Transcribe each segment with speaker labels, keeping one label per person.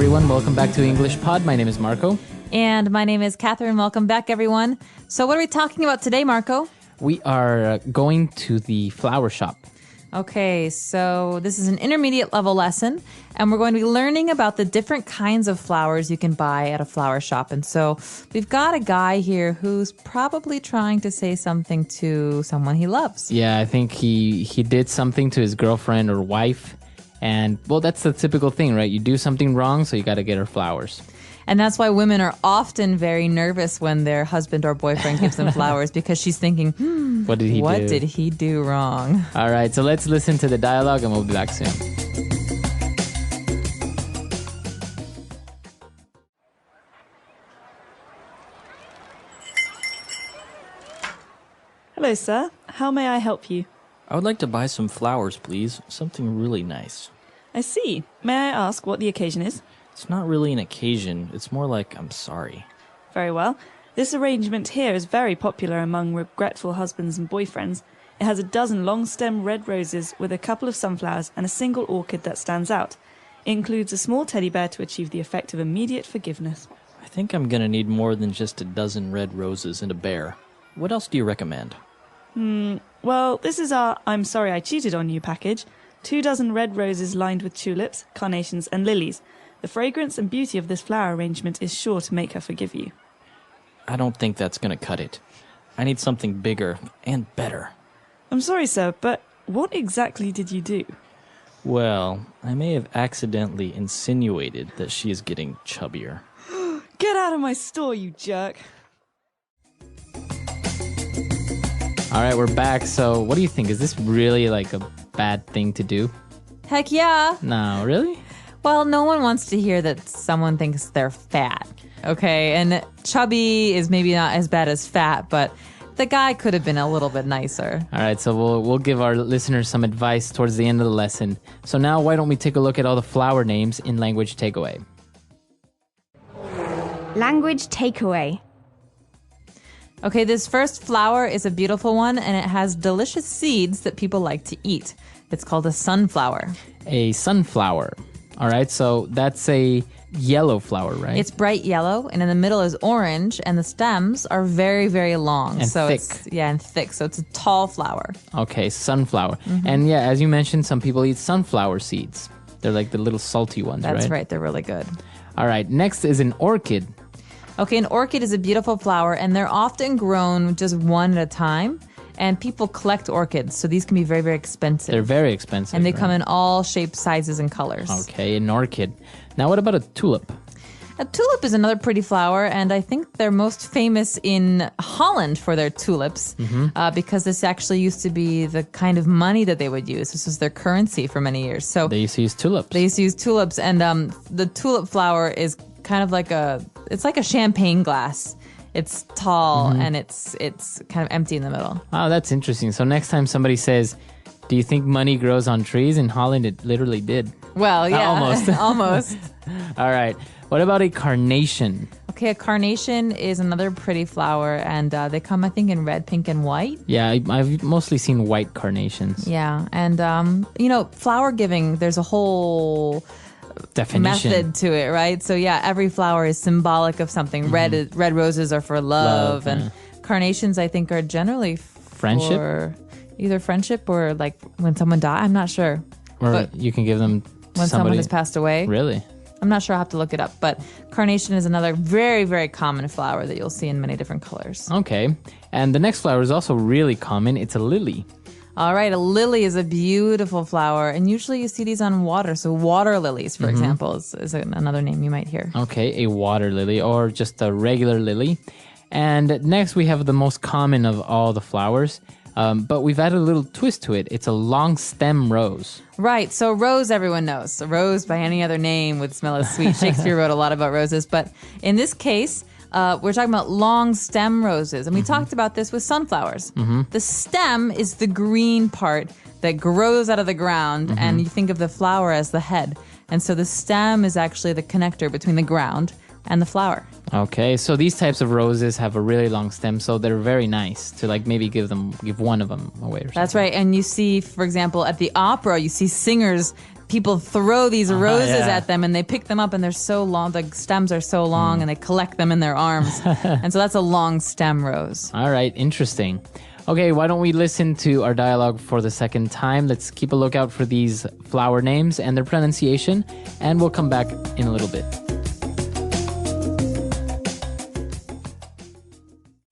Speaker 1: everyone. Welcome back to English Pod. My name is Marco.
Speaker 2: And my name is Catherine. Welcome back, everyone. So what are we talking about today, Marco?
Speaker 1: We are going to the flower shop.
Speaker 2: Okay, so this is an intermediate level lesson, and we're going to be learning about the different kinds of flowers you can buy at a flower shop. And so we've got a guy here who's probably trying to say something to someone he loves.
Speaker 1: Yeah, I think he did something to his girlfriend or wife. And, well, that's the typical thing, right? You do something wrong, so you got to get her flowers.
Speaker 2: And that's why women are often very nervous when their husband or boyfriend gives them flowers, because she's thinking,
Speaker 1: what did
Speaker 2: he do wrong?
Speaker 1: All right, so let's listen to the dialogue and we'll be back soon.
Speaker 3: Hello, sir. How may I help you?
Speaker 4: I would like to buy some flowers, please. Something really nice.
Speaker 3: I see. May I ask what the occasion is?
Speaker 4: It's not really an occasion. It's more like I'm sorry.
Speaker 3: Very well. This arrangement here is very popular among regretful husbands and boyfriends. It has a dozen long-stem red roses with a couple of sunflowers and a single orchid that stands out. It includes a small teddy bear to achieve the effect of immediate forgiveness.
Speaker 4: I think I'm gonna need more than just a dozen red roses and a bear. What else do you recommend?
Speaker 3: Well, this is our I'm sorry I cheated on you package. 2 dozen red roses lined with tulips, carnations and lilies. The fragrance and beauty of this flower arrangement is sure to make her forgive you.
Speaker 4: I don't think that's gonna cut it. I need something bigger and better.
Speaker 3: I'm sorry, sir, but what exactly did you do?
Speaker 4: Well, I may have accidentally insinuated that she is getting chubbier.
Speaker 3: Get out of my store, you jerk!
Speaker 1: All right, we're back. So what do you think? Is this really like a bad thing to do?
Speaker 2: Heck yeah.
Speaker 1: No, really?
Speaker 2: Well, no one wants to hear that someone thinks they're fat, okay? And chubby is maybe not as bad as fat, but the guy could have been a little bit nicer.
Speaker 1: All right, so we'll give our listeners some advice towards the end of the lesson. So now why don't we take a look at all the flower names in Language Takeaway.
Speaker 5: Language takeaway.
Speaker 2: Okay, this first flower is a beautiful one, and it has delicious seeds that people like to eat. It's called a sunflower.
Speaker 1: A sunflower. All right, so that's a yellow flower, right?
Speaker 2: It's bright yellow, and in the middle is orange, and the stems are very, very long.
Speaker 1: And
Speaker 2: so
Speaker 1: thick.
Speaker 2: And thick. So it's a tall flower.
Speaker 1: Okay, sunflower. And yeah, as you mentioned, some people eat sunflower seeds. They're like the little salty ones, right?
Speaker 2: That's right. They're really good.
Speaker 1: All right, next is an orchid.
Speaker 2: Okay, an orchid is a beautiful flower, and they're often grown just one at a time. And people collect orchids, so these can be very, very expensive.
Speaker 1: They're very expensive.
Speaker 2: And they
Speaker 1: right?
Speaker 2: come in all shapes, sizes, and colors.
Speaker 1: Okay, an orchid. Now what about a tulip?
Speaker 2: A tulip is another pretty flower, and I think they're most famous in Holland for their tulips, because this actually used to be the kind of money that they would use. This was their currency for many years. So
Speaker 1: They used to use tulips.
Speaker 2: they used to use tulips, and the tulip flower is kind of like it's like a champagne glass. It's tall and it's kind of empty in the middle.
Speaker 1: Oh, that's interesting. So next time somebody says, do you think money grows on trees? In Holland, it literally did.
Speaker 2: Well, yeah,
Speaker 1: Almost.
Speaker 2: almost.
Speaker 1: All right. What about a carnation?
Speaker 2: Okay, a carnation is another pretty flower, and they come, I think, in red, pink, and white.
Speaker 1: Yeah, I've mostly seen white carnations.
Speaker 2: Yeah, and flower giving, there's a whole
Speaker 1: Definition.
Speaker 2: method to it, right? So yeah, every flower is symbolic of something. Red roses are for love, and carnations, I think, are generally
Speaker 1: Friendship?
Speaker 2: for either friendship or like when someone dies. I'm not sure.
Speaker 1: Or
Speaker 2: But
Speaker 1: you can give them to
Speaker 2: when someone
Speaker 1: somebody.
Speaker 2: has passed away.
Speaker 1: Really?
Speaker 2: I'm not sure. I'll have to look it up. But carnation is another very, very common flower that you'll see in many different colors.
Speaker 1: Okay. And the next flower is also really common. It's a lily.
Speaker 2: All right, a lily is a beautiful flower, and usually you see these on water. So water lilies, for example, is another name you might hear.
Speaker 1: Okay, a water lily or just a regular lily. And next we have the most common of all the flowers, but we've added a little twist to it. It's a long stem rose.
Speaker 2: Right, so rose everyone knows. A rose by any other name would smell as sweet. Shakespeare wrote a lot about roses, but in this case, we're talking about long stem roses, and we talked about this with sunflowers. The stem is the green part that grows out of the ground, and you think of the flower as the head. And so the stem is actually the connector between the ground, and the flower.
Speaker 1: Okay, so these types of roses have a really long stem, so they're very nice to like maybe give one of them away or something.
Speaker 2: That's right. And you see, for example, at the opera, you see singers, people throw these roses
Speaker 4: yeah.
Speaker 2: at them and they pick them up and they're so long, the stems are so long and they collect them in their arms. And so that's a long stem rose.
Speaker 1: All right, interesting. Okay, why don't we listen to our dialogue for the second time? Let's keep a lookout for these flower names and their pronunciation, and we'll come back in a little bit.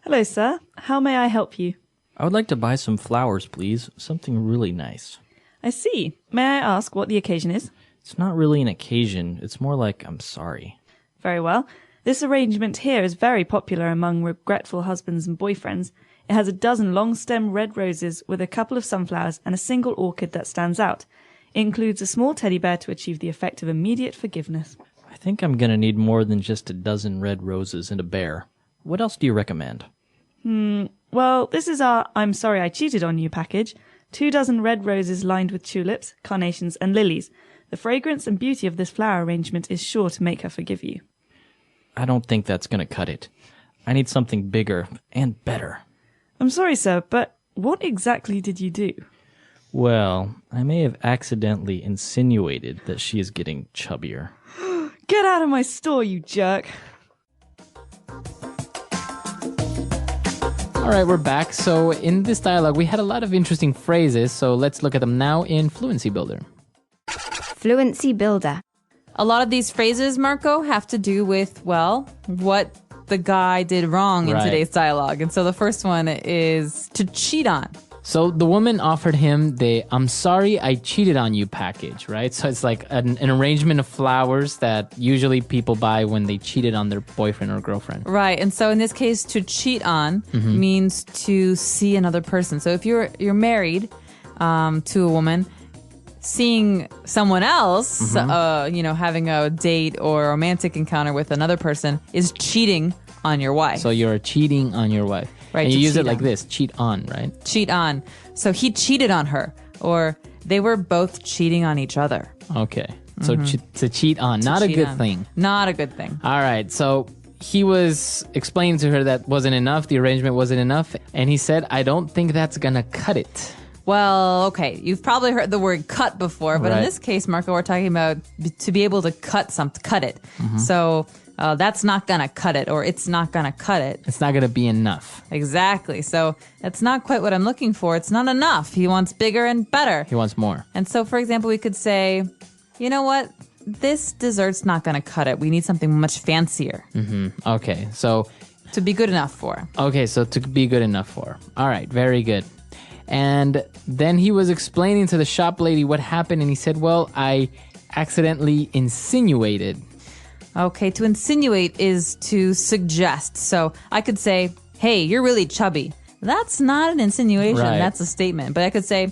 Speaker 3: Hello, sir. How may I help you?
Speaker 4: I would like to buy some flowers, please. Something really nice.
Speaker 3: I see. May I ask what the occasion is?
Speaker 4: It's not really an occasion. It's more like I'm sorry.
Speaker 3: Very well. This arrangement here is very popular among regretful husbands and boyfriends. It has a dozen long-stem red roses with a couple of sunflowers and a single orchid that stands out. It includes a small teddy bear to achieve the effect of immediate forgiveness.
Speaker 4: I think I'm gonna need more than just a dozen red roses and a bear. What else do you recommend?
Speaker 3: Well, this is our I'm sorry I cheated on you package. 2 dozen red roses lined with tulips, carnations and lilies. The fragrance and beauty of this flower arrangement is sure to make her forgive you.
Speaker 4: I don't think that's gonna cut it. I need something bigger and better.
Speaker 3: I'm sorry, sir, but what exactly did you do?
Speaker 4: Well, I may have accidentally insinuated that she is getting chubbier.
Speaker 3: Get out of my store, you jerk.
Speaker 1: All right, we're back. So in this dialogue, we had a lot of interesting phrases, so let's look at them now in Fluency Builder.
Speaker 5: Fluency Builder.
Speaker 2: A lot of these phrases, Marco, have to do with, well, what the guy did wrong in
Speaker 1: Right.
Speaker 2: today's dialogue. And so the first one is to cheat on.
Speaker 1: So the woman offered him the I'm sorry I cheated on you package, right? So it's like an arrangement of flowers that usually people buy when they cheated on their boyfriend or girlfriend.
Speaker 2: Right. And so in this case, to cheat on means to see another person. So if you're married to a woman, seeing someone else, having a date or romantic encounter with another person is cheating on your wife.
Speaker 1: So you're cheating on your wife.
Speaker 2: Right,
Speaker 1: And you
Speaker 2: to
Speaker 1: use it
Speaker 2: cheat
Speaker 1: like
Speaker 2: on.
Speaker 1: this, cheat on, right?
Speaker 2: Cheat on. So he cheated on her, or they were both cheating on each other.
Speaker 1: Okay. So to cheat on, not a
Speaker 2: Cheat
Speaker 1: good
Speaker 2: on.
Speaker 1: thing.
Speaker 2: Not a good thing.
Speaker 1: All right. So he was explaining to her that wasn't enough. The arrangement wasn't enough. And he said, I don't think that's going to cut it.
Speaker 2: Well, okay, you've probably heard the word cut before, but in
Speaker 1: Right.
Speaker 2: this case, Marco, we're talking about to be able to cut it. So that's not going to cut it, or it's not going to cut it.
Speaker 1: It's not going to be enough.
Speaker 2: Exactly. So that's not quite what I'm looking for. It's not enough. He wants bigger and better.
Speaker 1: He wants more.
Speaker 2: And so, for example, we could say, you know what? This dessert's not going to cut it. We need something much fancier
Speaker 1: Okay. So
Speaker 2: to be good enough for.
Speaker 1: so to be good enough for. All right, very good. And then he was explaining to the shop lady what happened, and he said, well, I accidentally insinuated.
Speaker 2: Okay, to insinuate is to suggest. So I could say, hey, you're really chubby. That's not an insinuation,
Speaker 1: Right.
Speaker 2: that's a statement. But I could say,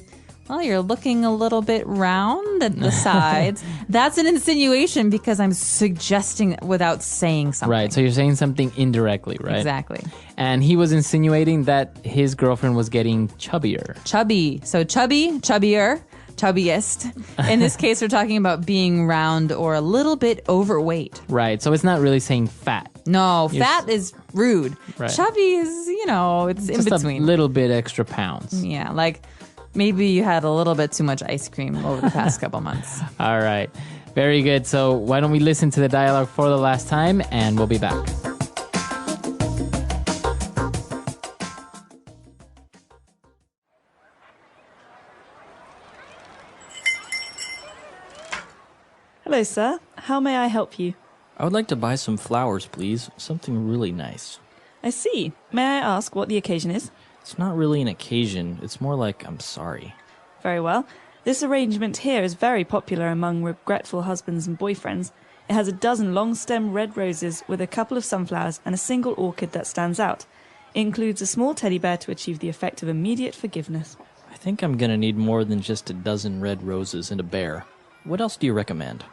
Speaker 2: well, you're looking a little bit round at the sides. That's an insinuation because I'm suggesting it without saying something.
Speaker 1: Right, so you're saying something indirectly, right?
Speaker 2: Exactly.
Speaker 1: And he was insinuating that his girlfriend was getting chubbier.
Speaker 2: Chubby. So chubby, chubbier, chubbiest. In this case, we're talking about being round or a little bit overweight.
Speaker 1: Right, so it's not really saying fat.
Speaker 2: No, fat is rude.
Speaker 1: Right.
Speaker 2: Chubby is, it's in
Speaker 1: Just
Speaker 2: between.
Speaker 1: a little bit extra pounds.
Speaker 2: Yeah, like maybe you had a little bit too much ice cream over the past couple months.
Speaker 1: All right, very good. So why don't we listen to the dialogue for the last time, and we'll be back.
Speaker 3: Hello, sir. How may I help you?
Speaker 4: I would like to buy some flowers, please. Something really nice.
Speaker 3: I see. May I ask what the occasion is?
Speaker 4: It's not really an occasion. It's more like I'm sorry.
Speaker 3: Very well. This arrangement here is very popular among regretful husbands and boyfriends. It has a dozen long-stem red roses with a couple of sunflowers and a single orchid that stands out. It includes a small teddy bear to achieve the effect of immediate forgiveness.
Speaker 4: I think I'm gonna need more than just a dozen red roses and a bear. What else do you recommend?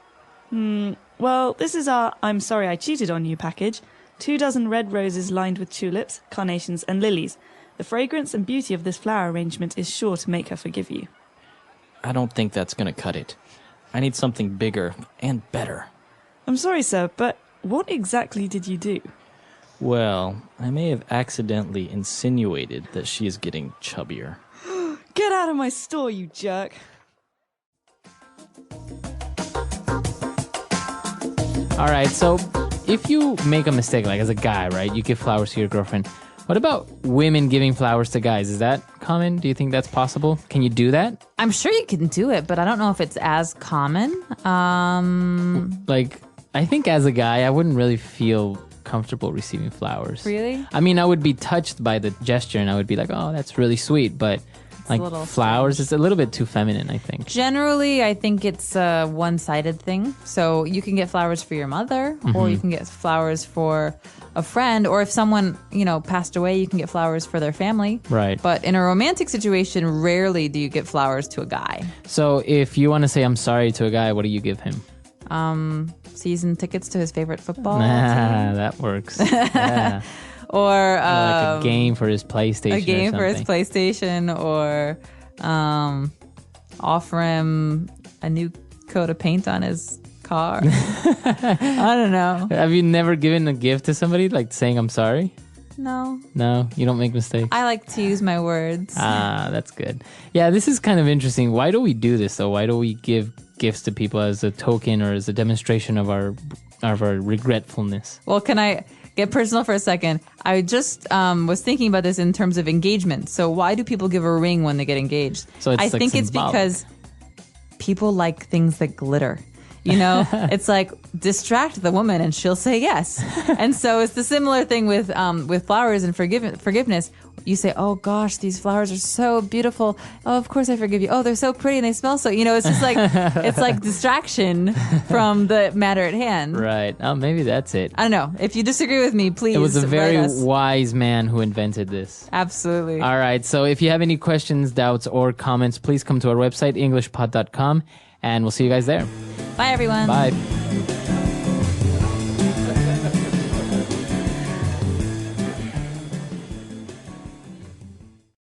Speaker 3: Well, this is our I'm sorry I cheated on you package. 2 dozen red roses lined with tulips, carnations and lilies. The fragrance and beauty of this flower arrangement is sure to make her forgive you.
Speaker 4: I don't think that's gonna cut it. I need something bigger and better.
Speaker 3: I'm sorry, sir, but What exactly did you do?
Speaker 4: Well, I may have accidentally insinuated that she is getting chubbier.
Speaker 3: Get out of my store, you jerk.
Speaker 1: All right, so if you make a mistake, like as a guy, right, you give flowers to your girlfriend. What about women giving flowers to guys? Is that common? Do you think that's possible? Can you do that?
Speaker 2: I'm sure you can do it, but I don't know if it's as common.
Speaker 1: Like, I think as a guy, I wouldn't really feel comfortable receiving flowers.
Speaker 2: Really?
Speaker 1: I mean, I would be touched by the gesture and I would be like, oh, that's really sweet. But like
Speaker 2: a little
Speaker 1: flowers, it's a little bit too feminine, I think.
Speaker 2: Generally, I think it's a one-sided thing. So you can get flowers for your mother, or you can get flowers for a friend, or if someone, passed away, you can get flowers for their family.
Speaker 1: Right.
Speaker 2: But in a romantic situation, rarely do you get flowers to a guy.
Speaker 1: So if you want to say I'm sorry to a guy, what do you give him?
Speaker 2: Season tickets to his favorite football team.
Speaker 1: That works. Yeah.
Speaker 2: Or
Speaker 1: Like a game for his PlayStation.
Speaker 2: a game
Speaker 1: or
Speaker 2: for his
Speaker 1: something.
Speaker 2: PlayStation, or offer him a new coat of paint on his car. I don't know.
Speaker 1: Have you never given a gift to somebody, like saying I'm sorry?
Speaker 2: No,
Speaker 1: No, you don't make mistakes.
Speaker 2: I like to use my words.
Speaker 1: That's good. Yeah, this is kind of interesting. Why do we do this though? Why do we give gifts to people as a token or as a demonstration of our regretfulness?
Speaker 2: Well, can I get personal for a second? I just was thinking about this in terms of engagement. So why do people give a ring when they get engaged?
Speaker 1: So it's
Speaker 2: I
Speaker 1: like
Speaker 2: think it's
Speaker 1: symbolic.
Speaker 2: because people like things that glitter. It's like distract the woman and she'll say yes. And so it's the similar thing with flowers and forgiveness. You say, oh gosh, these flowers are so beautiful. Oh, of course I forgive you. Oh, they're so pretty and they smell so, it's just like, it's like distraction from the matter at hand.
Speaker 1: Right. Oh, maybe that's it.
Speaker 2: I don't know. If you disagree with me, please
Speaker 1: It was a
Speaker 2: write
Speaker 1: very
Speaker 2: us.
Speaker 1: wise man who invented this.
Speaker 2: Absolutely.
Speaker 1: All right. So if you have any questions, doubts, or comments, please come to our website, englishpod.com, and we'll see you guys there.
Speaker 2: Bye, everyone.
Speaker 1: Bye.